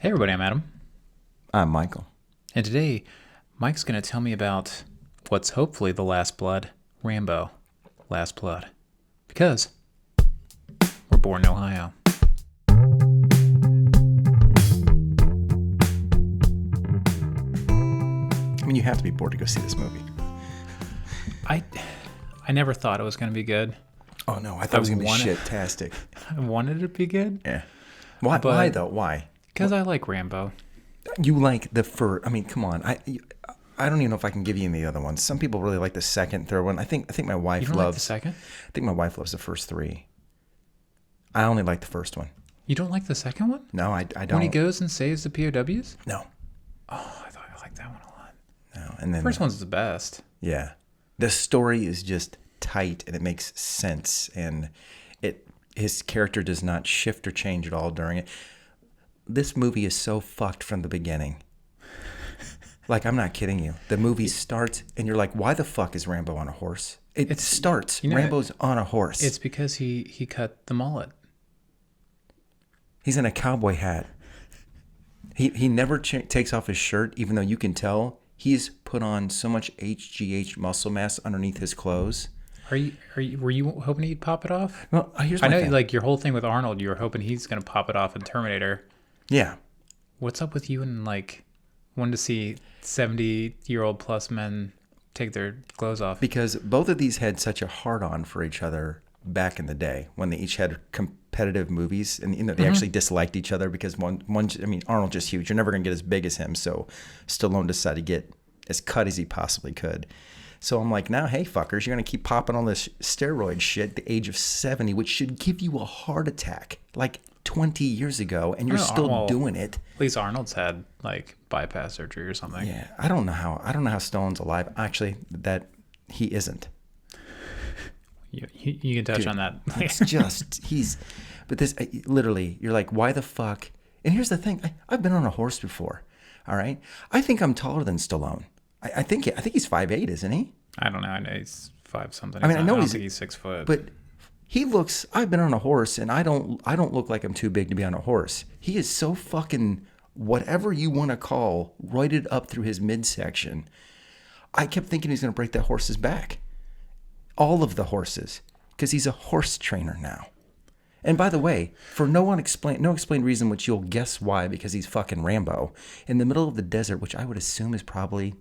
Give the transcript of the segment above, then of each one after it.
Hey everybody, I'm Adam. I'm Michael. And today, Mike's going to tell me about what's hopefully the last blood, Rambo, Last Blood. Because we're born in Ohio. I mean, you have to be bored to go see this movie. I never thought it was going to be good. Oh, no. I thought it was going to be shit-tastic. I wanted it to be good. Yeah. Why, though? Why? Because I like Rambo. You like the first... I mean, come on. I don't even know if I can give you any of the other ones. Some people really like the second, third one. I think my wife You don't loves... like the second? I think my wife loves the first three. I only like the first one. You don't like the second one? No, I don't. When he goes and saves the POWs? No. Oh, I thought I liked that one a lot. No. And then First one's the best. Yeah. The story is just tight and it makes sense, and his character does not shift or change at all during it. This movie is so fucked from the beginning. Like, I'm not kidding you. The movie starts and you're like, why the fuck is Rambo on a horse? It starts. Rambo's on a horse. It's because he cut the mullet. He's in a cowboy hat. He never takes off his shirt, even though you can tell he's put on so much HGH muscle mass underneath his clothes. Were you hoping he'd pop it off? Well, here's I my know, thing. like your whole thing with Arnold, you were hoping he's gonna pop it off in Terminator. Yeah. What's up with you and like wanting to see 70-year-old plus men take their clothes off? Because both of these had such a hard-on for each other back in the day when they each had competitive movies, and they actually disliked each other because one. I mean, Arnold's just huge. You're never gonna get as big as him, so Stallone decided to get as cut as he possibly could. So I'm like, now, hey, fuckers, you're going to keep popping on this steroid shit at the age of 70, which should give you a heart attack like 20 years ago, and you're still doing it. At least Arnold's had like bypass surgery or something. Yeah, I don't know how Stallone's alive. Actually, that he isn't. You can touch on that. It's just, but this, literally, you're like, why the fuck? And here's the thing. I've been on a horse before, all right? I think I'm taller than Stallone. I think he's 5'8", isn't he? I don't know. I know he's 5 something. I mean, I don't think he's 6 foot. But he looks. I've been on a horse, and I don't look like I'm too big to be on a horse. He is so fucking whatever you want to call roided up through his midsection. I kept thinking he's going to break that horse's back. All of the horses, because he's a horse trainer now. And by the way, for no explained reason, which you'll guess why, because he's fucking Rambo, in the middle of the desert, which I would assume is probably,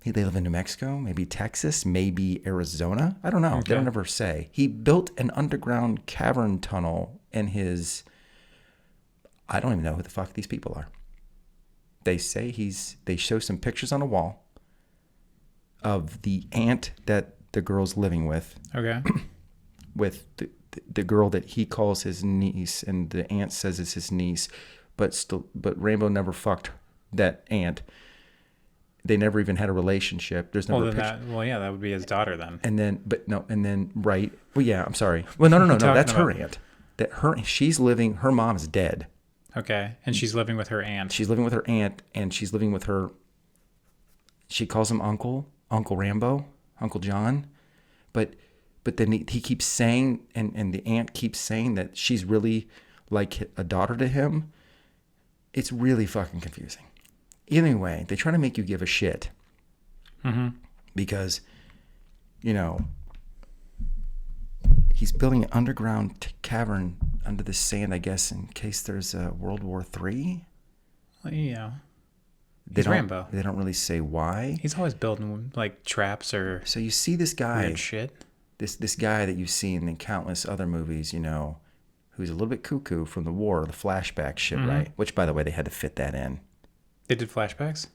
they live in New Mexico, maybe Texas, maybe Arizona. I don't know. Okay. They don't ever say. He built an underground cavern tunnel in his, I don't even know who the fuck these people are. They say they show some pictures on a wall of the aunt that the girl's living with. Okay. With the girl that he calls his niece, and the aunt says it's his niece, but Rambo never fucked that aunt. They never even had a relationship. There's never a picture. That would be his daughter then. Right. Well, yeah, I'm sorry. Well, no, that's her aunt. She's living, her mom is dead. Okay, and she's living with her aunt. She's living with her aunt, and she's living with her, she calls him Uncle Rambo, Uncle John, but then he keeps saying, and the aunt keeps saying that she's really like a daughter to him. It's really fucking confusing. Anyway, they try to make you give a shit. Mm-hmm. Because, he's building an underground cavern under the sand, I guess, in case there's a World War III. Well, yeah. He's Rambo. They don't really say why. He's always building like traps or so you see this guy. Weird shit. This guy that you've seen in countless other movies, who's a little bit cuckoo from the war, the flashback shit, right? Which, by the way, they had to fit that in. They did flashbacks?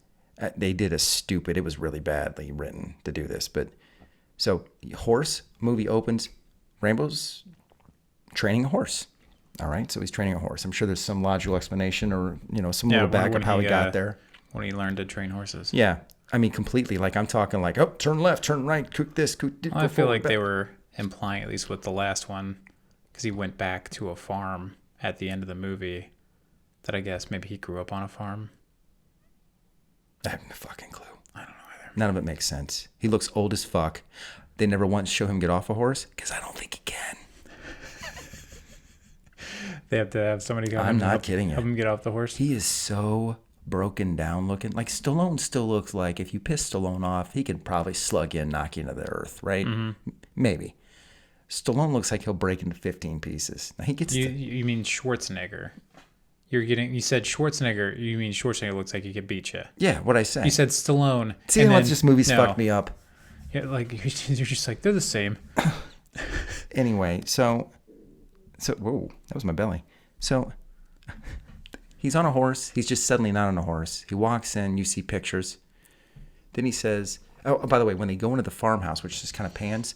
They did it was really badly written to do this. But so horse movie opens, Rambo's training a horse. All right, so he's training a horse. I'm sure there's some logical explanation or, some little backup how he got there. When he learned to train horses. Yeah. I mean, completely. Like, I'm talking like, oh, turn left, turn right, cook this, I feel like they were implying, at least with the last one, because he went back to a farm at the end of the movie, that I guess maybe he grew up on a farm. I have no fucking clue. I don't know either. None of it makes sense. He looks old as fuck. They never once show him get off a horse, because I don't think he can. They have to have somebody come. I'm not kidding you. Help him get off the horse. He is so broken down looking. Like Stallone still looks like if you piss Stallone off, he could probably slug you and knock you into the earth, right? Mm-hmm. Maybe. Stallone looks like he'll break into 15 pieces. Now he gets. You mean Schwarzenegger? You said Schwarzenegger. You mean Schwarzenegger looks like he could beat you? Yeah, what I say. You said Stallone. See how much this movie's fucked me up. Yeah, like you're just like they're the same. Anyway, so whoa, that was my belly. So he's on a horse. He's just suddenly not on a horse. He walks in. You see pictures. Then he says, "Oh, by the way, when they go into the farmhouse, which just kind of pans,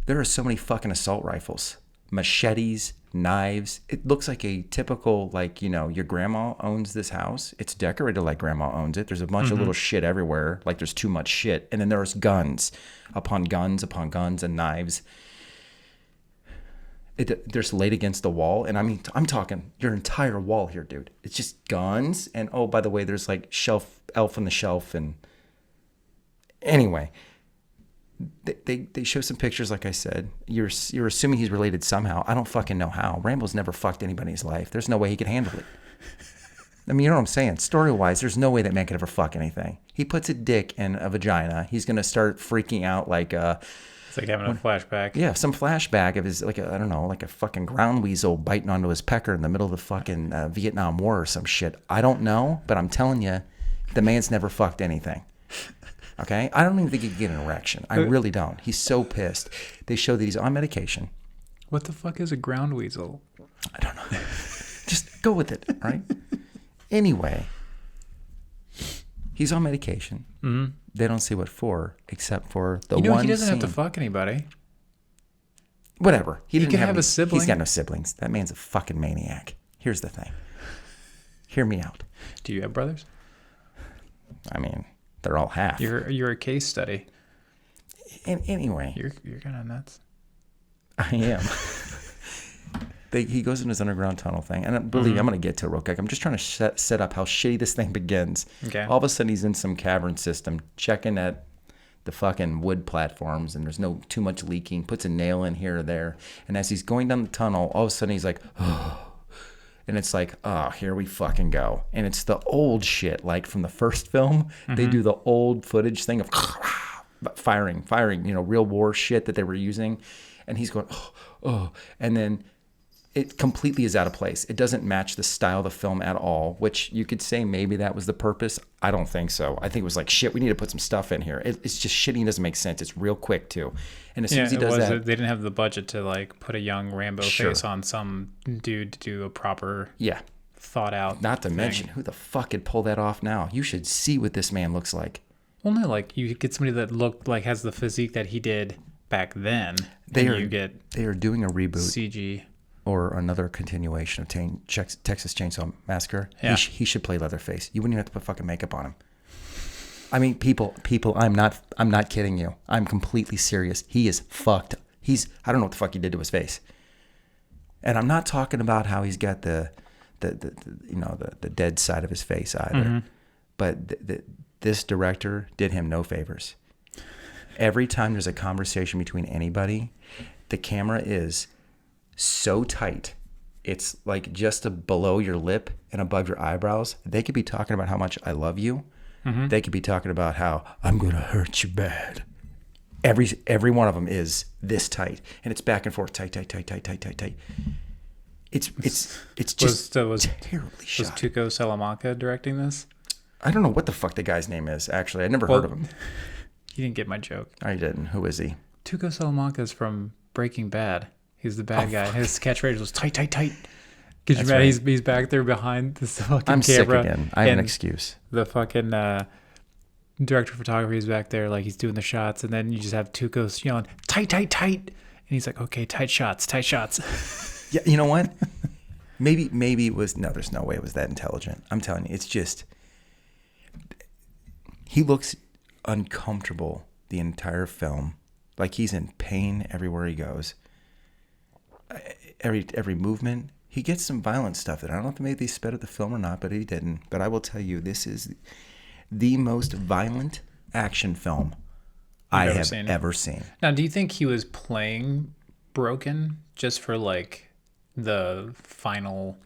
there are so many fucking assault rifles, machetes, knives. It looks like a typical, like, you know, your grandma owns this house. It's decorated like grandma owns it. There's a bunch of little shit everywhere. Like there's too much shit. And then there's guns upon guns upon guns and knives. They're just laid against the wall. And I mean, I'm talking your entire wall here, dude. It's just guns. And oh, by the way, there's like elf on the shelf. And anyway, they show some pictures, like I said. You're assuming he's related somehow. I don't fucking know how. Rambo's never fucked anybody's life. There's no way he could handle it. I mean, you know what I'm saying? Story-wise, there's no way that man could ever fuck anything. He puts a dick in a vagina. He's going to start freaking out like it's like having a flashback. Yeah, some flashback of his, like I don't know, like a fucking ground weasel biting onto his pecker in the middle of the fucking Vietnam War or some shit. I don't know, but I'm telling you, the man's never fucked anything. Okay? I don't even think he could get an erection. I really don't. He's so pissed. They show that he's on medication. What the fuck is a ground weasel? I don't know. Just go with it, right? Anyway, he's on medication. Mm-hmm. They don't say what for, except for the one he doesn't scene. have to fuck anybody. Whatever. He can have a sibling. He's got no siblings. That man's a fucking maniac. Here's the thing. Hear me out. Do you have brothers? I mean, they're all half. You're a case study. Anyway. You're kind of nuts. I am. He goes in his underground tunnel thing. And believe me, I'm going to get to it real quick. I'm just trying to set up how shitty this thing begins. Okay. All of a sudden, he's in some cavern system, checking at the fucking wood platforms, and there's no too much leaking. Puts a nail in here or there. And as he's going down the tunnel, all of a sudden, he's like, oh. And it's like, oh, here we fucking go. And it's the old shit, like from the first film. Mm-hmm. They do the old footage thing of firing, you know, real war shit that they were using. And he's going, oh. And then it completely is out of place. It doesn't match the style of the film at all, which you could say maybe that was the purpose. I don't think so. I think it was like, shit, we need to put some stuff in here. It's just shitty and doesn't make sense. It's real quick, too. And as soon as he does that... They didn't have the budget to, like, put a young Rambo face on some dude to do a proper... Yeah. Thought out Not to mention, who the fuck could pull that off now? You should see what this man looks like. Well, no, like, you get somebody that looked like has the physique that he did back then. They are doing a reboot. CG. Or another continuation of Texas Chainsaw Massacre. Yeah. He should play Leatherface. You wouldn't even have to put fucking makeup on him. I mean, people, I'm not kidding you. I'm completely serious. He is fucked. I don't know what the fuck he did to his face. And I'm not talking about how he's got the dead side of his face either. Mm-hmm. But this director did him no favors. Every time there's a conversation between anybody, the camera is so tight, it's like just below your lip and above your eyebrows. They could be talking about how much I love you. Mm-hmm. They could be talking about how I'm gonna hurt you bad. Every one of them is this tight, and it's back and forth, tight. It's just terribly shot. Was Tuco Salamanca directing this? I don't know what the fuck the guy's name is. Actually, I never heard of him. You didn't get my joke. I didn't. Who is he? Tuco Salamanca is from Breaking Bad. He's the bad guy. His catchphrase was tight. Because you right. He's back there behind this fucking I'm camera. Sick again. I have an excuse. The fucking director of photography is back there, like he's doing the shots, and then you just have Tuco yelling, tight. And he's like, okay, tight shots. Yeah, you know what? Maybe it was, no, there's no way it was that intelligent. I'm telling you, it's just, he looks uncomfortable the entire film. Like he's in pain everywhere he goes. Every movement, he gets some violent stuff that I don't know if maybe they sped up the film or not, but he didn't. But I will tell you, this is the most violent action film I have ever seen. Now, do you think he was playing broken just for like the final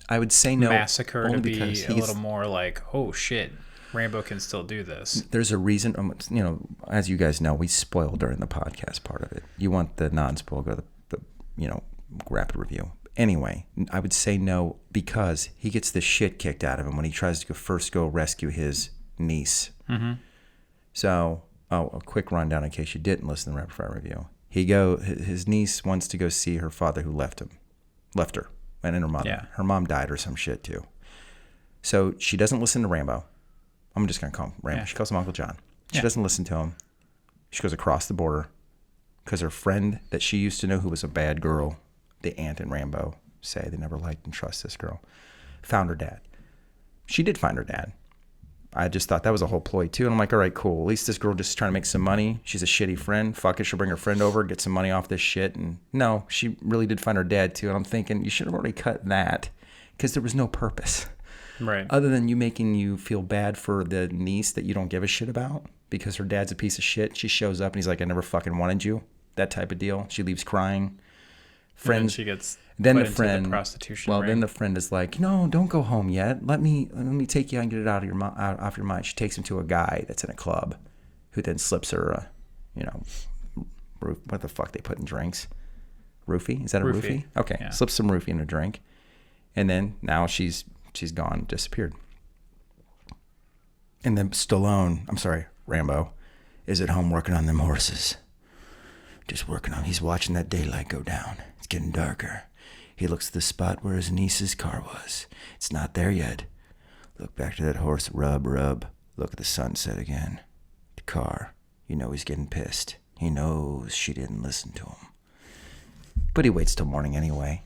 I would say no. massacre only to be because a little more like, oh shit, Rambo can still do this. There's a reason, as you guys know, we spoil during the podcast part of it. You want the non-spoil, go to the rapid review. Anyway, I would say no because he gets the shit kicked out of him when he tries to first go rescue his niece. Mm-hmm. So, a quick rundown in case you didn't listen to the rapid fire review. His niece wants to go see her father who left her, and her mom. Yeah. Her mom died or some shit too. So she doesn't listen to Rambo. I'm just gonna call him Rambo. Yeah. She calls him Uncle John. She doesn't listen to him. She goes across the border because her friend that she used to know, who was a bad girl, the aunt and Rambo say they never liked and trust this girl, found her dad. She did find her dad. I just thought that was a whole ploy too. And I'm like, all right, cool. At least this girl just trying to make some money. She's a shitty friend. Fuck it. She'll bring her friend over, get some money off this shit. And no, she really did find her dad too. And I'm thinking you should have already cut that because there was no purpose. Right. Other than you making you feel bad for the niece that you don't give a shit about because her dad's a piece of shit. She shows up and he's like, I never fucking wanted you. That type of deal. She leaves crying. Friend, she gets then put the friend into the prostitution well ring. Then the friend is like, no, don't go home yet. Let me take you out and get it out of off your mind. She takes him to a guy that's in a club who then slips her what the fuck they put in drinks, roofie. Is that a roofie? Okay. Yeah. Slips some roofie in a drink, and then now she's gone, disappeared. And then Rambo is at home working on them horses. Just working on. He's watching that daylight go down. It's getting darker. He looks at the spot where his niece's car was. It's not there yet. Look back to that horse. Rub. Look at the sunset again. The car. You know he's getting pissed. He knows she didn't listen to him. But he waits till morning anyway.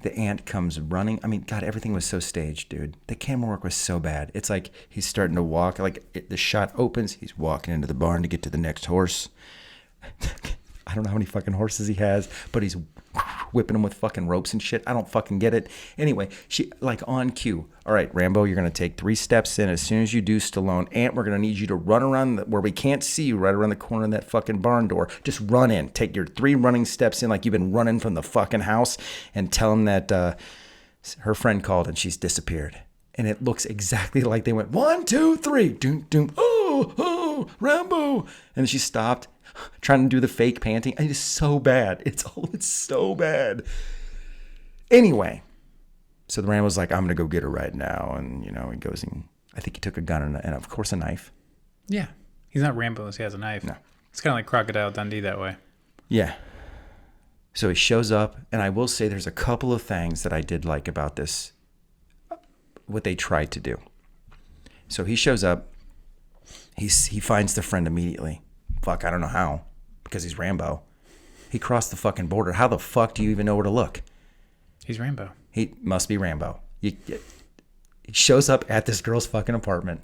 The aunt comes running. I mean, God, everything was so staged, dude. The camera work was so bad. It's like he's starting to walk. The shot opens. He's walking into the barn to get to the next horse. I don't know how many fucking horses he has, but he's whipping them with fucking ropes and shit. I don't fucking get it. Anyway, she, on cue. All right, Rambo, you're going to take 3 steps in. As soon as you do, Stallone, Aunt, we're going to need you to run around where we can't see you, right around the corner of that fucking barn door. Just run in. Take your 3 running steps in like you've been running from the fucking house and tell him that her friend called and she's disappeared. And it looks exactly like they went, 1, 2, 3. Doom, doom. Oh, Rambo. And she stopped. Trying to do the fake panting. It is so bad. It's so bad. Anyway, so the Rambo's like, I'm going to go get her right now. And, he goes and I think he took a gun and of course, a knife. Yeah. He's not Rambo. He has a knife. No. It's kind of like Crocodile Dundee that way. Yeah. So he shows up. And I will say there's a couple of things that I did like about this, what they tried to do. So he shows up. He finds the friend immediately. Fuck, I don't know how, because he's Rambo. He crossed the fucking border. How the fuck do you even know where to look? He's Rambo. He must be Rambo. He shows up at this girl's fucking apartment,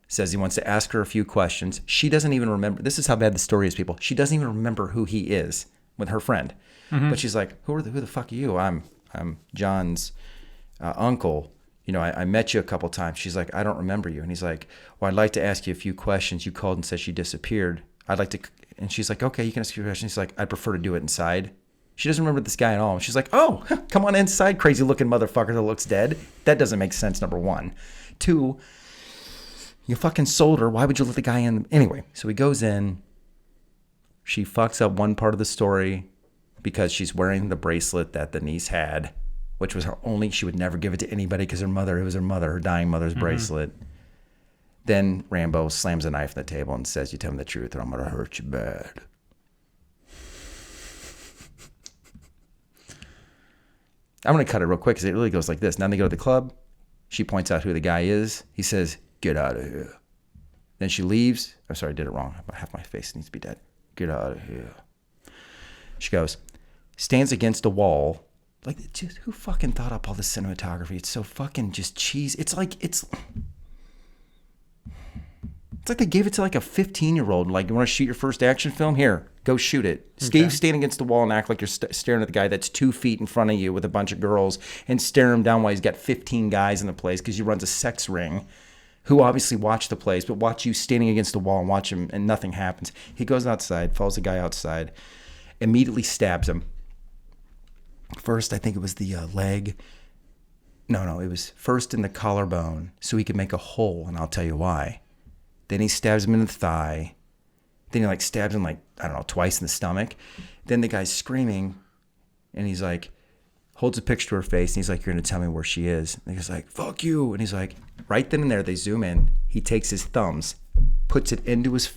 says he wants to ask her a few questions. She doesn't even remember. This is how bad the story is, people. She doesn't even remember who he is with her friend. Mm-hmm. But she's like, who the fuck are you? I'm John's uncle. I met you a couple times. She's like, I don't remember you. And he's like, well, I'd like to ask you a few questions. You called and said she disappeared. I'd like to, and she's like, okay, you can ask your questions. He's like, I'd prefer to do it inside. She doesn't remember this guy at all. She's like, oh, come on inside, crazy looking motherfucker that looks dead. That doesn't make sense, number 1. 2, you fucking sold her. Why would you let the guy in? Anyway, so he goes in. She fucks up one part of the story because she's wearing the bracelet that the niece had, which was her only, she would never give it to anybody because it was her dying mother's bracelet. Then Rambo slams a knife on the table and says, you tell me the truth or I'm going to hurt you bad. I'm going to cut it real quick because it really goes like this. Now they go to the club. She points out who the guy is. He says, get out of here. Then she leaves. I'm sorry, I did it wrong. Half my face needs to be dead. Get out of here. She goes, stands against a wall. Like, just who fucking thought up all this cinematography? It's so fucking just cheese. It's like they gave it to like a 15-year-old. Like, you want to shoot your first action film? Here, go shoot it. Okay. Steve, stand against the wall and act like you're staring at the guy that's 2 feet in front of you with a bunch of girls and stare him down while he's got 15 guys in the place because he runs a sex ring who obviously watch the place, but watch you standing against the wall and watch him and nothing happens. He goes outside, follows the guy outside, immediately stabs him. First, I think it was the leg. No, it was first in the collarbone so he could make a hole, and I'll tell you why. Then he stabs him in the thigh. Then he like stabs him like, I don't know, twice in the stomach. Then the guy's screaming, and he's like, holds a picture to her face, and he's like, you're going to tell me where she is. And he's like, fuck you. And he's like, right then and there, they zoom in. He takes his thumbs, puts it into his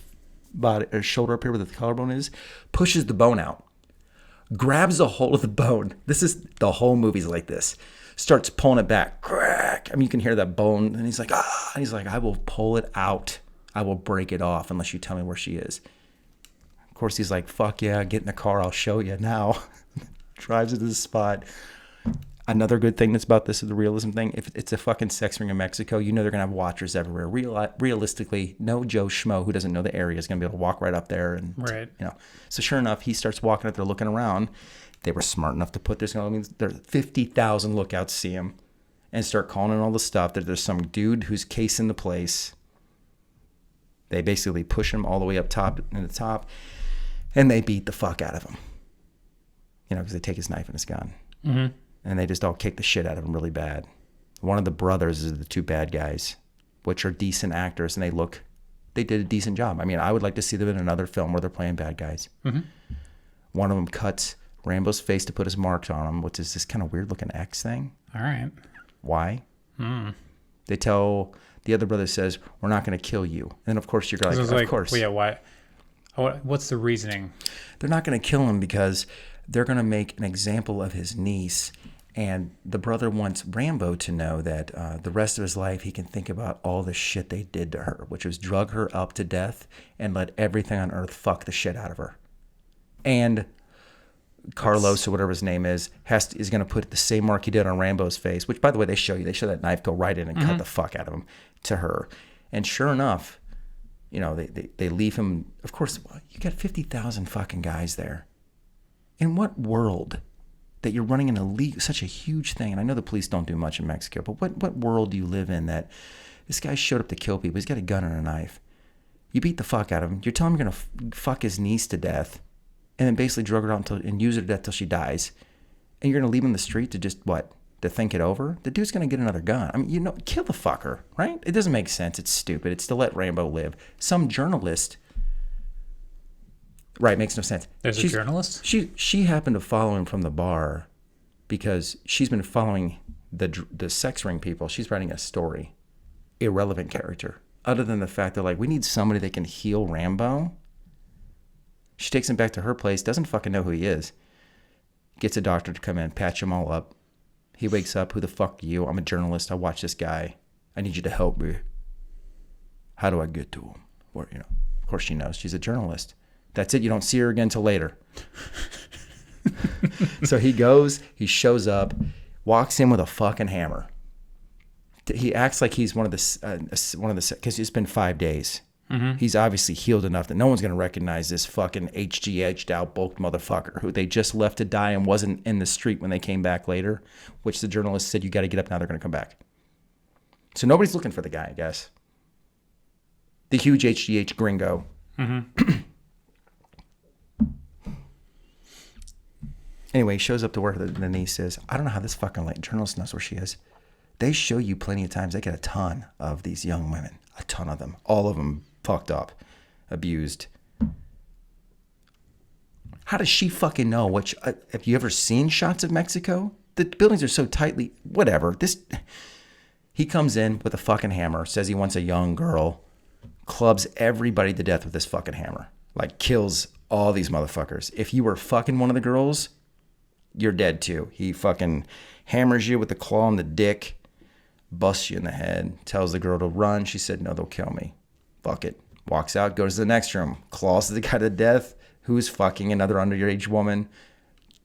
body, or shoulder up here where the collarbone is, pushes the bone out, grabs a hold of the bone. This is, the whole movie's like this. Starts pulling it back. Crack. I mean, you can hear that bone. And he's like, ah. And he's like, I will pull it out. I will break it off unless you tell me where she is. Of course, he's like, fuck yeah, get in the car. I'll show you now. Drives to the spot. Another good thing that's about this is the realism thing. If it's a fucking sex ring in Mexico, you know they're going to have watchers everywhere. Realistically, no Joe Schmo who doesn't know the area is going to be able to walk right up there. And, right. You know. So sure enough, he starts walking up there looking around. They were smart enough to put this, I mean, there 50,000 lookouts see him and start calling in all the stuff that there's some dude who's casing the place. They basically push him all the way up top in the top, and they beat the fuck out of him. You know, because they take his knife and his gun. Mm-hmm. And they just all kick the shit out of him really bad. One of the brothers is the two bad guys, which are decent actors, and they did a decent job. I mean, I would like to see them in another film where they're playing bad guys. Mm-hmm. One of them cuts Rambo's face to put his marks on him, which is this kind of weird looking X thing. All right. Why? They tell, the other brother says, we're not going to kill you. And then of course you're like, of course. Well, yeah, why? What's the reasoning? They're not going to kill him because they're going to make an example of his niece. And the brother wants Rambo to know that the rest of his life he can think about all the shit they did to her, which was drug her up to death and let everything on earth fuck the shit out of her. And Carlos, or whatever his name is going to put the same mark he did on Rambo's face, which, by the way, they show that knife go right in and cut the fuck out of him to her. And sure enough, you know, they leave him. Of course, you got 50,000 fucking guys there. In what world that you're running in such a huge thing? And I know the police don't do much in Mexico, but what world do you live in that this guy showed up to kill people? He's got a gun and a knife. You beat the fuck out of him. You're telling him you're going to fuck his niece to death. And then basically drug her out and use her to death till she dies. And you're going to leave him in the street to just, to think it over? The dude's going to get another gun. I mean, you know, kill the fucker, right? It doesn't make sense. It's stupid. It's to let Rambo live. Some journalist, right, makes no sense. There's a journalist? She happened to follow him from the bar because she's been following the sex ring people. She's writing a story. Irrelevant character. Other than the fact that, like, we need somebody that can heal Rambo. She takes him back to her place, doesn't fucking know who he is. Gets a doctor to come in, patch him all up. He wakes up, who the fuck are you? I'm a journalist. I watch this guy. I need you to help me. How do I get to him? Or, you know, of course she knows. She's a journalist. That's it. You don't see her again till later. So he goes, he shows up, walks in with a fucking hammer. He acts like he's one of the, because it's been 5 days. Mm-hmm. He's obviously healed enough that no one's going to recognize this fucking HGH'd out bulked motherfucker who they just left to die and wasn't in the street when they came back later, which the journalist said, you got to get up now, they're going to come back. So nobody's looking for the guy, I guess. The huge HGH gringo. Mm-hmm. Anyway, he shows up to where the niece is. I don't know how this fucking journalist knows where she is. They show you plenty of times. They get a ton of these young women. A ton of them. All of them fucked up. Abused. How does she fucking know? Have you ever seen shots of Mexico? The buildings are so tightly... Whatever. He comes in with a fucking hammer. Says he wants a young girl. Clubs everybody to death with this fucking hammer. Like, kills all these motherfuckers. If you were fucking one of the girls, you're dead too. He fucking hammers you with the claw on the dick. Busts you in the head. Tells the girl to run. She said, no, they'll kill me. Fuck it. Walks out, goes to the next room. Claws the guy to death. Who's fucking another underage woman.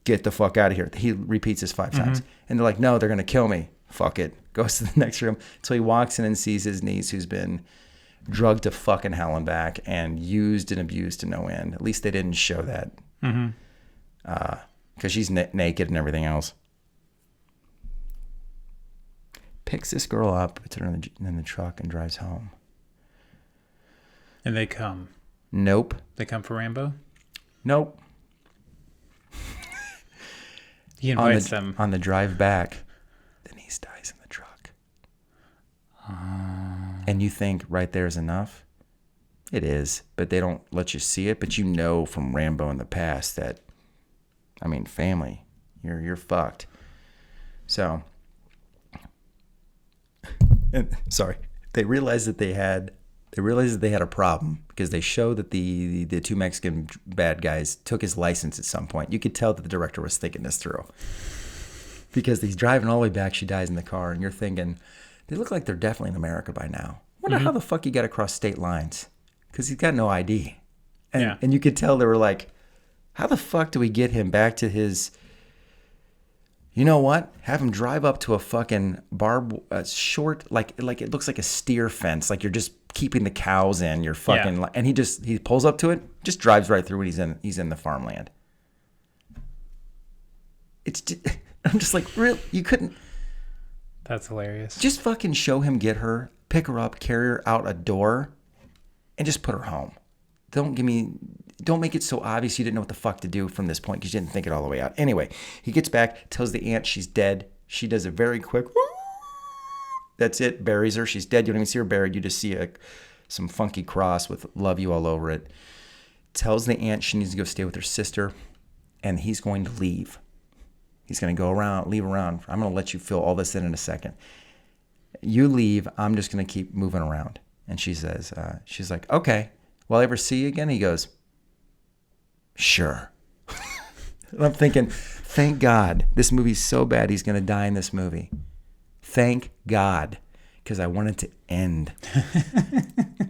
Get the fuck out of here. He repeats this 5 times. And they're like, no, they're going to kill me. Fuck it. Goes to the next room. So he walks in and sees his niece who's been drugged to fucking hell and back and used and abused to no end. At least they didn't show that. Because she's naked and everything else. Picks this girl up, puts her in the truck, and drives home. And they come. Nope. They come for Rambo? Nope. He invites them on the drive back. Denise dies in the truck. And you think right there is enough? It is, but they don't let you see it. But you know from Rambo in the past that, I mean, family, you're fucked. So, sorry, they realized that they had a problem because they showed that the two Mexican bad guys took his license at some point. You could tell that the director was thinking this through because he's driving all the way back. She dies in the car, and you're thinking they look like they're definitely in America by now. Wonder how the fuck he got across state lines because he's got no ID. And you could tell they were like, how the fuck do we get him back to his? You know what? Have him drive up to a fucking short, like it looks like a steer fence. Like you're just keeping the cows in. You're fucking, and he pulls up to it, just drives right through it. He's in the farmland. I'm just like, real. You couldn't. That's hilarious. Just fucking show him, get her, pick her up, carry her out a door, and just put her home. Don't make it so obvious you didn't know what the fuck to do from this point because you didn't think it all the way out. Anyway, he gets back, tells the aunt she's dead. She does a very quick, that's it, buries her. She's dead. You don't even see her buried. You just see some funky cross with love you all over it. Tells the aunt she needs to go stay with her sister, and he's going to leave. He's going to leave around. I'm going to let you fill all this in a second. You leave. I'm just going to keep moving around. And she says, she's like, okay. Will I ever see you again? He goes, sure. And I'm thinking, thank God. This movie's so bad he's going to die in this movie. Thank God. Because I want it to end. As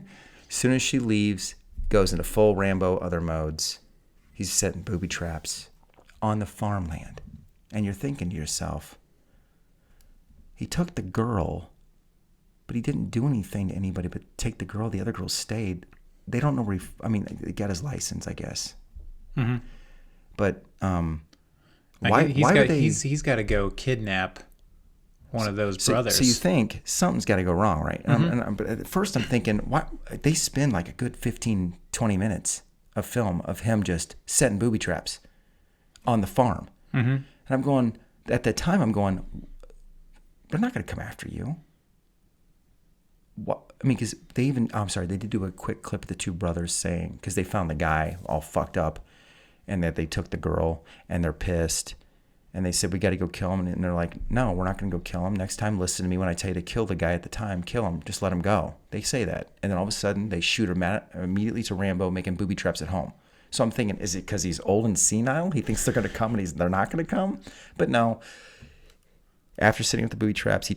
soon as she leaves, goes into full Rambo other modes. He's setting booby traps on the farmland. And you're thinking to yourself, he took the girl, but he didn't do anything to anybody but take the girl. The other girl stayed. They don't know where they got his license, I guess. Mm-hmm. But why would they? He's got to go kidnap one of those brothers. So you think something's got to go wrong, right? Mm-hmm. But at first I'm thinking, why they spend like a good 15, 20 minutes of film of him just setting booby traps on the farm. Mm-hmm. And I'm going, at that time, they're not going to come after you. What? I mean, because they did do a quick clip of the two brothers saying, because they found the guy all fucked up and that they took the girl and they're pissed. And they said, we got to go kill him. And they're like, no, we're not going to go kill him. Next time, listen to me when I tell you to kill the guy at the time. Kill him. Just let him go. They say that. And then all of a sudden, they shoot him immediately to Rambo, making booby traps at home. So I'm thinking, is it because he's old and senile? He thinks they're going to come and they're not going to come? But no. After sitting with the booby traps, he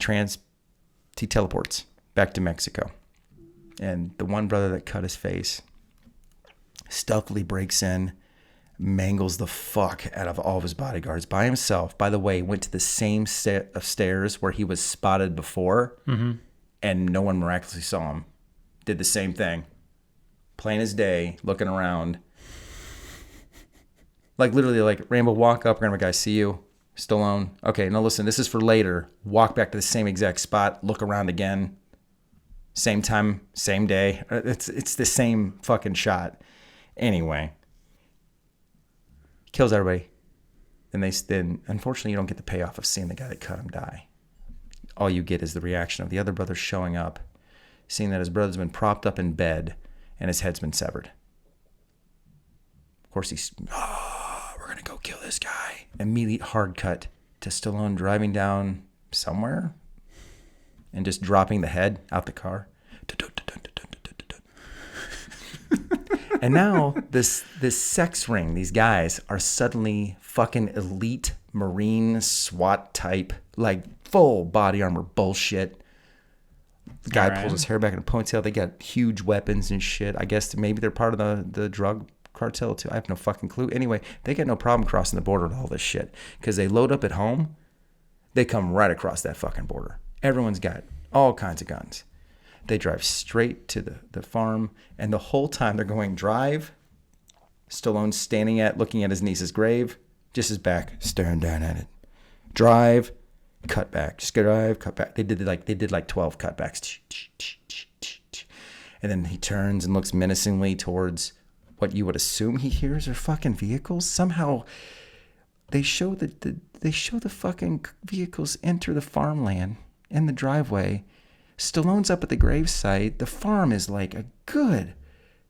teleports back to Mexico. And the one brother that cut his face stealthily breaks in, mangles the fuck out of all of his bodyguards by himself. By the way, went to the same set of stairs where he was spotted before, and no one miraculously saw him. Did the same thing. Plain as day, looking around. Like literally, like Rambo walk up, Rambo guy, see you, Stallone. Okay, now listen, this is for later. Walk back to the same exact spot, look around again. Same time, same day. It's the same fucking shot. Anyway, kills everybody. Then unfortunately you don't get the payoff of seeing the guy that cut him die. All you get is the reaction of the other brother showing up, seeing that his brother's been propped up in bed and his head's been severed. Of course we're gonna go kill this guy. Immediate hard cut to Stallone driving down somewhere and just dropping the head out the car. And now this sex ring, these guys are suddenly fucking elite Marine SWAT type, like full body armor bullshit. The guy pulls his hair back in a ponytail. They got huge weapons and shit. I guess maybe they're part of the drug cartel too. I have no fucking clue. Anyway, they got no problem crossing the border with all this shit because they load up at home. They come right across that fucking border. Everyone's got all kinds of guns. They drive straight to the farm, and the whole time they're going drive, Stallone's looking at his niece's grave, just his back, staring down at it. Drive, cut back, just drive, cut back. They did like 12 cutbacks. And then he turns and looks menacingly towards what you would assume he hears are fucking vehicles. Somehow they show that They show the fucking vehicles enter the farmland in the driveway. Stallone's up at the gravesite. The farm is like a good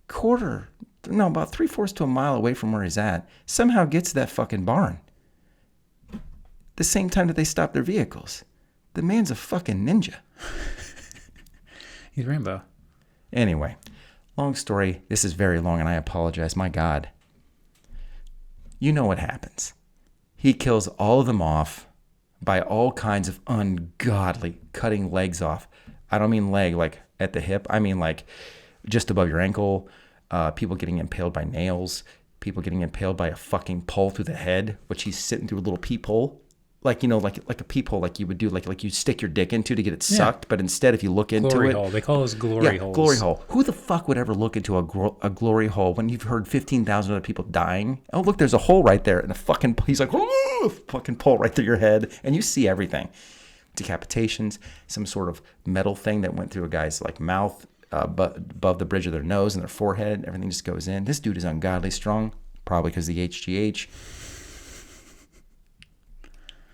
about 3/4 to a mile away from where he's at. Somehow gets to that fucking barn. The same time that they stop their vehicles. The man's a fucking ninja. He's Rambo. Anyway, long story. This is very long and I apologize. My God. You know what happens. He kills all of them off by all kinds of ungodly cutting legs off. I don't mean leg like at the hip. I mean like just above your ankle. People getting impaled by nails. People getting impaled by a fucking pole through the head, which he's sitting through a little peephole. Like, you know, like a peephole like you would do, like you stick your dick into to get it sucked. But instead, if you look into glory it. hole. They call those glory holes. Glory hole. Who the fuck would ever look into a glory hole when you've heard 15,000 other people dying? Oh, look, there's a hole right there. And he's like, oh, fucking pole right through your head. And you see everything. Decapitations, some sort of metal thing that went through a guy's like mouth, above the bridge of their nose and their forehead. Everything just goes in. This dude is ungodly strong, probably because of the HGH.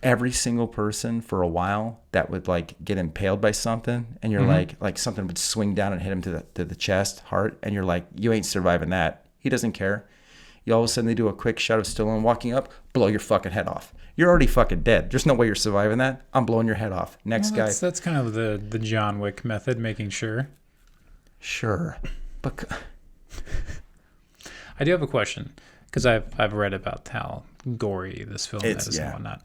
Every single person for a while that would like get impaled by something, and you're like something would swing down and hit him to the chest, heart, and you're like, you ain't surviving that. He doesn't care. You all of a sudden they do a quick shot of Stallone walking up, blow your fucking head off. You're already fucking dead. There's no way you're surviving that. I'm blowing your head off. Next guy. That's kind of the John Wick method, making sure. Sure, but I do have a question because I've read about how gory this film is and whatnot.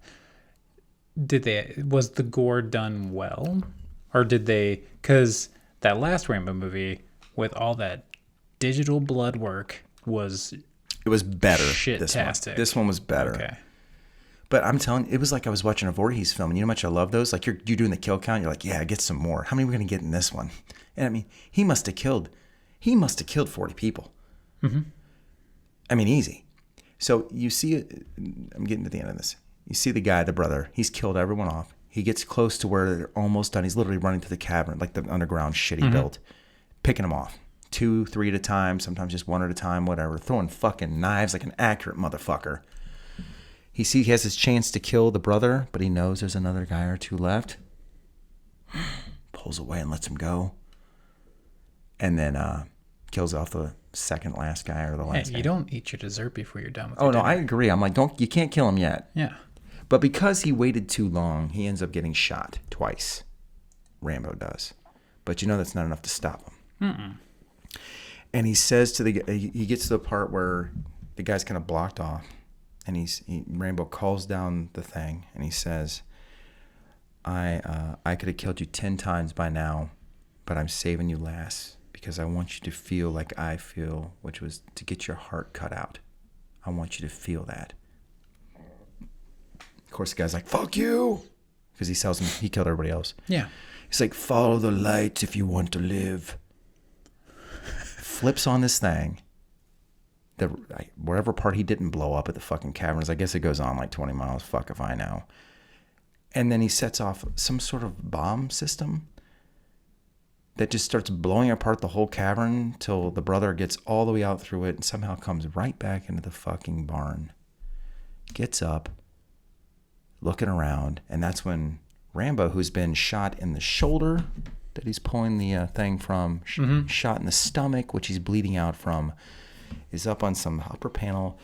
Was the gore done well, or did they? Because that last Rambo movie with all that digital blood work was better. Shit-tastic. This one was better. Okay. But I'm telling you, it was like I was watching a Voorhees film. And you know how much I love those? Like you're doing the kill count. You're like, yeah, get some more. How many are we gonna get in this one? And I mean, he must have killed 40 people. Mm-hmm. I mean, easy. So you see it. I'm getting to the end of this. You see the guy, the brother. He's killed everyone off. He gets close to where they're almost done. He's literally running to the cavern, like the underground shit he built, picking them off. 2, 3 at a time, sometimes just 1 at a time, whatever. Throwing fucking knives like an accurate motherfucker. He has his chance to kill the brother, but he knows there's another guy or two left. Pulls away and lets him go. And then kills off the second last guy or the last guy. You don't eat your dessert before you're done with your dinner. I agree. I'm like, you can't kill him yet. Yeah. But because he waited too long, he ends up getting shot twice. Rambo does. But you know that's not enough to stop him. Mm-mm. And he says to he gets to the part where the guy's kind of blocked off. And Rambo calls down the thing and he says, I could have killed you 10 times by now, but I'm saving you last because I want you to feel like I feel, which was to get your heart cut out. I want you to feel that. Of course, the guy's like, fuck you. Because he killed everybody else. Yeah. He's like, follow the light if you want to live. Flips on this thing. Wherever part he didn't blow up at the fucking caverns, I guess it goes on like 20 miles. Fuck if I know. And then he sets off some sort of bomb system that just starts blowing apart the whole cavern till the brother gets all the way out through it and somehow comes right back into the fucking barn. Gets up, looking around, and that's when Rambo, who's been shot in the shoulder that he's pulling the thing from, shot in the stomach, which he's bleeding out from, is up on some upper panel,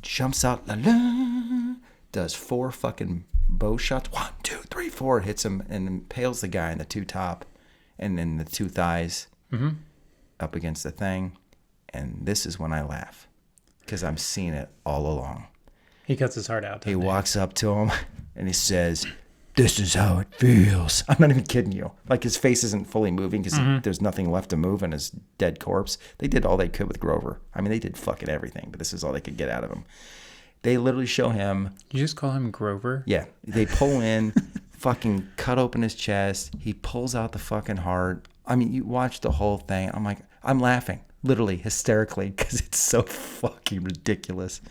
jumps out, does 4 fucking bow shots, 1, 2, 3, 4, hits him and impales the guy in the 2 top and then the 2 thighs up against the thing. And this is when I laugh because I'm seeing it all along. He cuts his heart out. He walks up to him and he says, this is how it feels. I'm not even kidding you. Like his face isn't fully moving because there's nothing left to move in his dead corpse. They did all they could with Grover. I mean, they did fucking everything, but this is all they could get out of him. They literally show him. You just call him Grover? Yeah. They pull in, fucking cut open his chest. He pulls out the fucking heart. I mean, you watch the whole thing. I'm like, I'm laughing, literally hysterically, because it's so fucking ridiculous.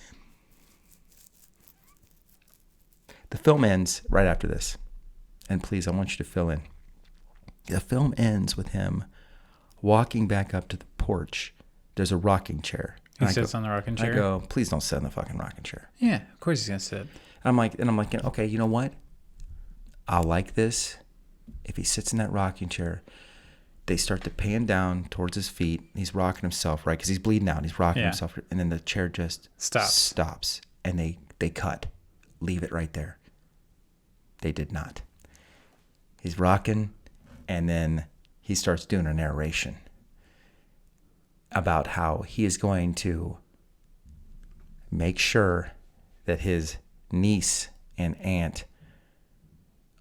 The film ends right after this. And please, I want you to fill in. The film ends with him walking back up to the porch. There's a rocking chair. He sits on the rocking chair? I go, please don't sit in the fucking rocking chair. Yeah, of course he's going to sit. I'm like, okay, you know what? I'll like this if he sits in that rocking chair. They start to pan down towards his feet. He's rocking himself, right? Because he's bleeding out. He's rocking himself. And then the chair just stops. And they cut. Leave it right there. They did not. He's rocking. And then he starts doing a narration about how he is going to make sure that his niece and aunt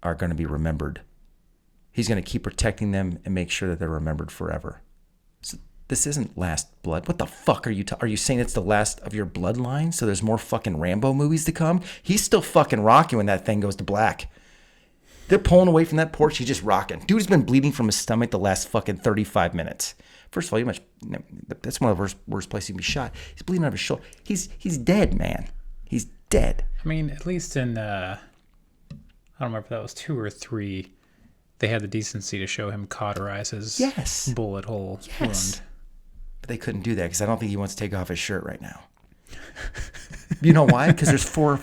are going to be remembered. He's going to keep protecting them and make sure that they're remembered forever. So this isn't Last Blood. What the fuck are you are you saying it's the last of your bloodline? So there's more fucking Rambo movies to come? He's still fucking rocking when that thing goes to black. They're pulling away from that porch. He's just rocking. Dude's been bleeding from his stomach the last fucking 35 minutes. First of all, that's one of the worst places he can be shot. He's bleeding out of his shoulder. He's dead, man. He's dead. I mean, at least in, I don't remember if that was 2 or 3, they had the decency to show him cauterize his bullet hole wound. But they couldn't do that because I don't think he wants to take off his shirt right now. You know why? Because there's four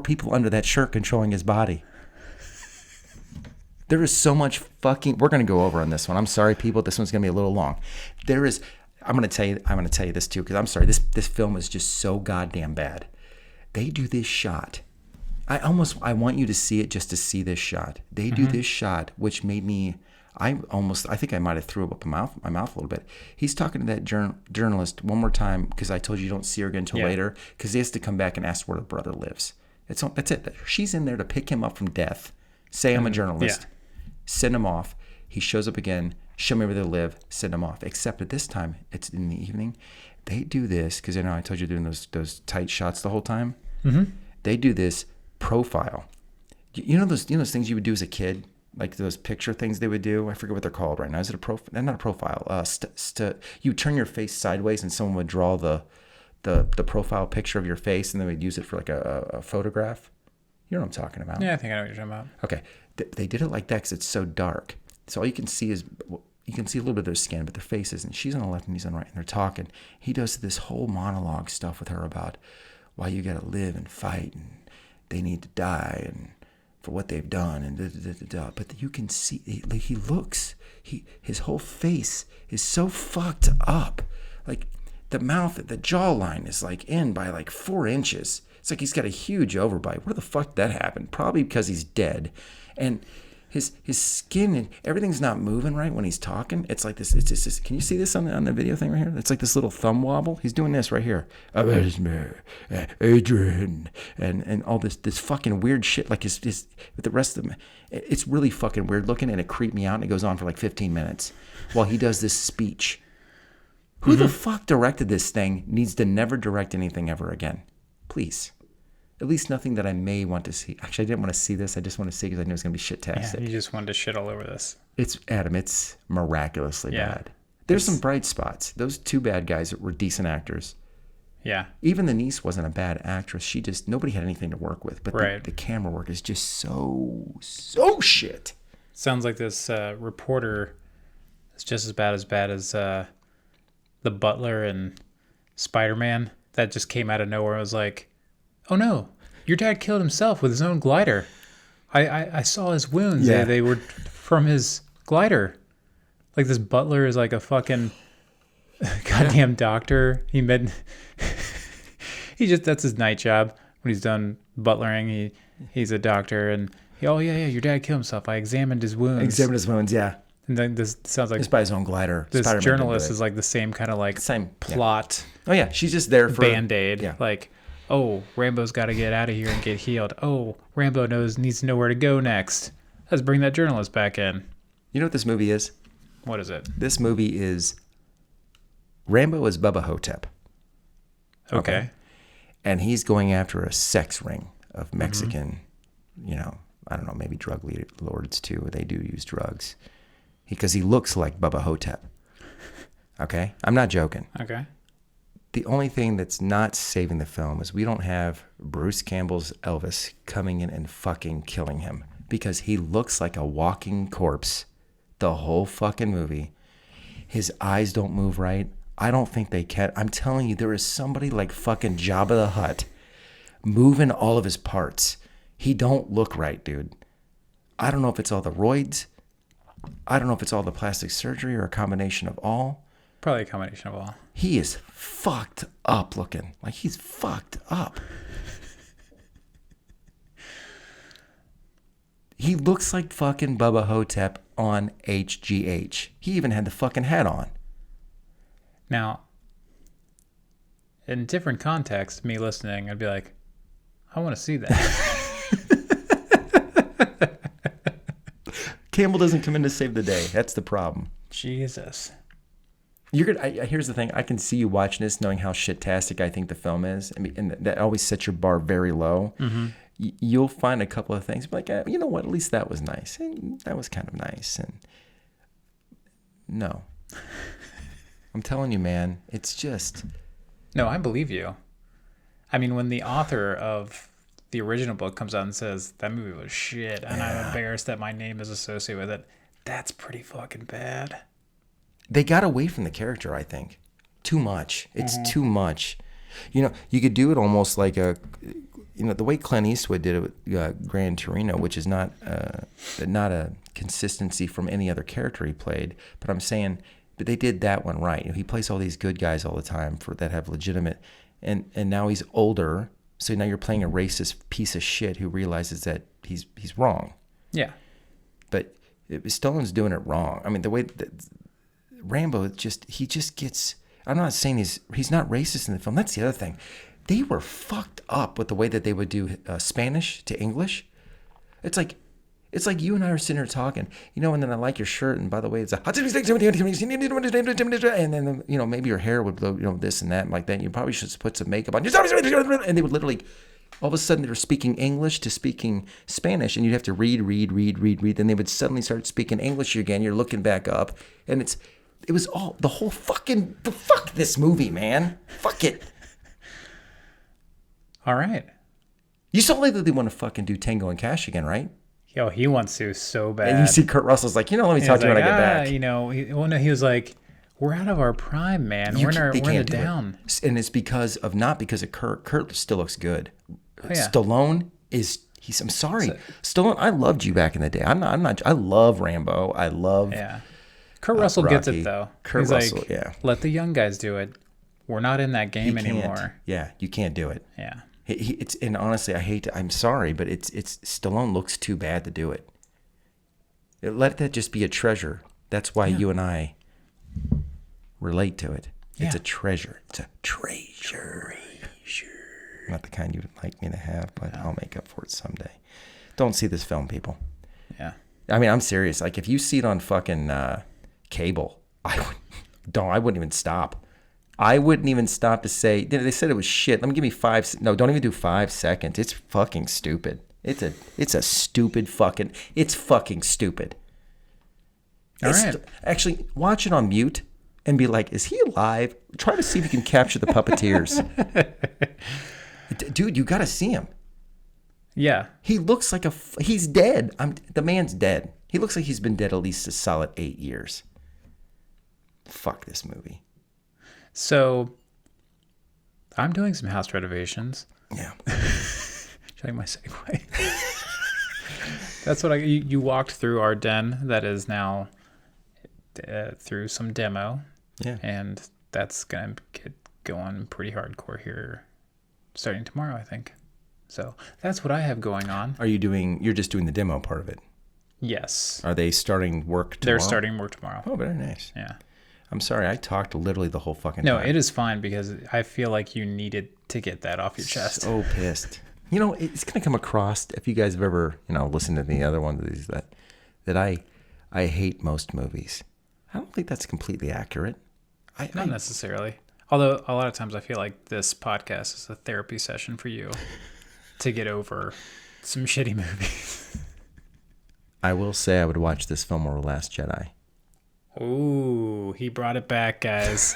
people under that shirt controlling his body. There is so much fucking. We're gonna go over on this one. I'm sorry, people. This one's gonna be a little long. There is. I'm gonna tell you this too because I'm sorry. This film is just so goddamn bad. They do this shot. I want you to see it just to see this shot. They do this shot, which made me. I think I might have threw up my mouth a little bit. He's talking to that journalist one more time because I told you don't see her again until later because he has to come back and ask where the brother lives. That's it. She's in there to pick him up from death. Say I'm a journalist. Send him off. He shows up again. Show me where they live. Send him off. Except at this time, it's in the evening. They do this because I told you doing those tight shots the whole time. Mm-hmm. They do this profile. You know those things you would do as a kid, like those picture things they would do. I forget what they're called right now. Is it a profile? Not a profile. You turn your face sideways and someone would draw the profile picture of your face and then we'd use it for like a photograph. You know what I'm talking about? Yeah, I think I know what you're talking about. Okay. They did it like that because it's so dark. So all you can see is, you can see a little bit of their skin, but their faces. And she's on the left and he's on the right, and they're talking. He does this whole monologue stuff with her about why you got to live and fight, and they need to die, and for what they've done, and da-da-da-da-da. But you can see, he looks, his whole face is so fucked up. Like the mouth, the jawline is like in by like 4 inches. It's like he's got a huge overbite. Where the fuck did that happen? Probably because he's dead. And his skin and everything's not moving right when he's talking. It's like this. It's just. Can you see this on the video thing right here? It's like this little thumb wobble. He's doing this right here. Adrian, and all this fucking weird shit. Like his with the rest of them, it's really fucking weird looking, and it creeped me out. And it goes on for like 15 minutes while he does this speech. Who the fuck directed this thing needs to never direct anything ever again. Please. At least nothing that I may want to see. Actually, I didn't want to see this. I just want to see because I knew it was going to be shit-tastic. Yeah, you just wanted to shit all over this. It's miraculously bad. There's some bright spots. Those 2 bad guys were decent actors. Yeah. Even the niece wasn't a bad actress. Nobody had anything to work with. But the camera work is just so shit. Sounds like this reporter is just as bad as the butler in Spider-Man that just came out of nowhere and was like, oh no, your dad killed himself with his own glider. I saw his wounds. Yeah. They were from his glider. Like this butler is like a fucking goddamn doctor. That's his night job. When he's done butlering, he's a doctor and your dad killed himself. I examined his wounds. Yeah. And then this sounds like it's by his own glider. This Spider-Man journalist is like the same kind of like plot. Yeah. Oh yeah, she's just there for Band-Aid. Yeah. Like, oh, Rambo's got to get out of here and get healed. Oh, Rambo needs to know where to go next. Let's bring that journalist back in. You know what this movie is? What is it? This movie is Rambo is Bubba Hotep. Okay. And he's going after a sex ring of Mexican, I don't know, maybe drug lords too. They do use drugs. Because he looks like Bubba Hotep. Okay? I'm not joking. Okay. The only thing that's not saving the film is we don't have Bruce Campbell's Elvis coming in and fucking killing him. Because he looks like a walking corpse the whole fucking movie. His eyes don't move right. I don't think they can. I'm telling you, there is somebody like fucking Jabba the Hutt moving all of his parts. He don't look right, dude. I don't know if it's all the roids. I don't know if it's all the plastic surgery or a combination of all. Probably a combination of all. He is fucked up looking. Like, he's fucked up. He looks like fucking Bubba Hotep on HGH. He even had the fucking hat on. Now, in different contexts, me listening, I'd be like, I want to see that. Campbell doesn't come in to save the day. That's the problem. Jesus. You're gonna. Here's the thing. I can see you watching this, knowing how shit-tastic I think the film is, and that always sets your bar very low. Mm-hmm. You'll find a couple of things, like, you know what? At least that was nice. And that was kind of nice. And no, I'm telling you, man, it's just. No, I believe you. I mean, when the author of the original book comes out and says that movie was shit, and I'm embarrassed that my name is associated with it, that's pretty fucking bad. They got away from the character, I think. Too much. It's too much. You know, you could do it almost like the way Clint Eastwood did it with Gran Torino, which is not a consistency from any other character he played. But I'm saying, but they did that one right. You know, he plays all these good guys all the time that have legitimate, and now he's older, so now you're playing a racist piece of shit who realizes that he's wrong. Yeah. But Stallone's doing it wrong. I mean, the way that Rambo he just gets. I'm not saying he's not racist in the film. That's the other thing. They were fucked up with the way that they would do Spanish to English. It's like you and I are sitting here talking, you know, and then I like your shirt, and by the way, it's and then, you know, maybe your hair would blow, you know, this and that and like that. You probably should put some makeup on. And they would literally, all of a sudden, they were speaking English to speaking Spanish, and you'd have to read. Then they would suddenly start speaking English again. You're looking back up, and it was all the whole fucking fuck this movie, man. Fuck it. All right. You saw lately they want to fucking do Tango and Cash again, right? Yo, he wants to so bad. And you see Kurt Russell's like, you know, let me talk to you when I get back. You know, he was like, we're out of our prime, man. We're in the down. And it's not because of Kurt. Kurt still looks good. Oh, yeah. Stallone I'm sorry. Stallone, I loved you back in the day. I love Rambo. I love. Yeah. Kurt Russell Rocky. gets it though. He's Russell, like, yeah. Let the young guys do it. We're not in that game anymore. Yeah, you can't do it. Yeah. And honestly, I'm sorry, but it's Stallone looks too bad to do it. Let that just be a treasure. That's why you and I relate to it. Yeah. It's a treasure. It's a treasure. Not the kind you would like me to have, but I'll make up for it someday. Don't see this film, people. Yeah. I mean, I'm serious. Like, if you see it on fucking cable, I wouldn't even stop. I wouldn't even stop to say, they said it was shit. Let me give me 5. No, don't even do 5 seconds. It's fucking stupid. It's a stupid fucking, it's fucking stupid. All right. Actually, watch it on mute and be like, is he alive? Try to see if you can capture the puppeteers. Dude, you got to see him. Yeah. He looks like he's dead. The man's dead. He looks like he's been dead at least a solid 8 years. Fuck this movie. So, I'm doing some house renovations. Yeah. Showing my segue. That's what you walked through our den that is now through some demo. Yeah. And that's going to get going pretty hardcore here starting tomorrow, I think. So that's what I have going on. You're just doing the demo part of it? Yes. Are they starting work tomorrow? They're starting work tomorrow. Oh, very nice. Yeah. I'm sorry, I talked literally the whole fucking time. No, it is fine because I feel like you needed to get that off your chest. So pissed. You know, it's going to come across, if you guys have ever, listened to the other one of these, that I hate most movies. I don't think that's completely accurate. Not necessarily. Although a lot of times I feel like this podcast is a therapy session for you to get over some shitty movies. I will say I would watch this film over Last Jedi. Ooh, he brought it back, guys.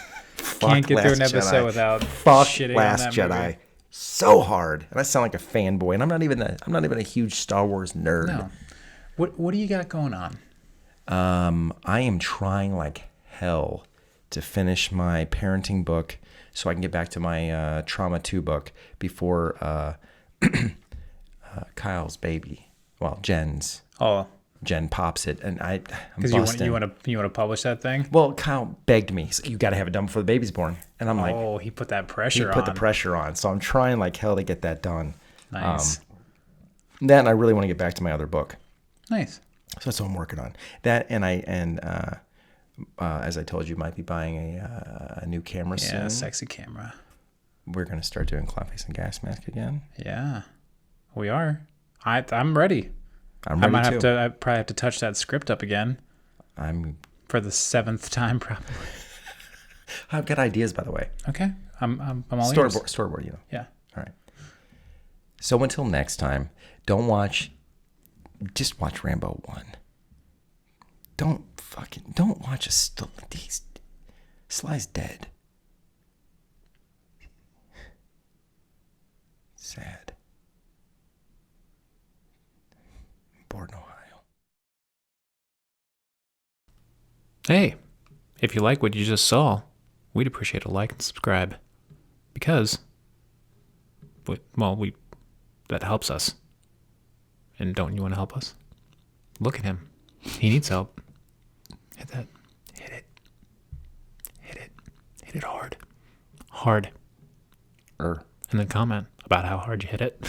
Can't get through an episode Jedi. without shitting Last on that Jedi. movie. So hard, and I sound like a fanboy, and I'm not even a huge Star Wars nerd. No. What do you got going on? I am trying like hell to finish my parenting book so I can get back to my Trauma 2 book before Kyle's baby. Well, Jen's. Oh, Jen pops it, and I'm because busting. you want to publish that thing? Well, Kyle begged me. He's like, you got to have it done before the baby's born. And I'm like, Oh, he put that he pressure put on. the pressure on. So I'm trying like hell to get that done. Nice. Then I really want to get back to my other book. Nice. So that's what I'm working on. That as I told you, might be buying a new camera soon. Yeah, sexy camera. We're gonna start doing clown face and gas mask again. Yeah, we are. I'm ready. I'm ready I probably have to touch that script up again. I'm for the 7th time, probably. I've got ideas, by the way. Okay, I'm all ears. Storyboard, you know. Yeah. All right. So until next time, just watch Rambo 1. Don't watch Sly's dead. Sad. Board in Ohio. Hey, if you like what you just saw, we'd appreciate a like and subscribe, because, that helps us. And don't you want to help us? Look at him. He needs help. Hit that. Hit it. Hit it. Hit it hard. Hard. And then comment about how hard you hit it.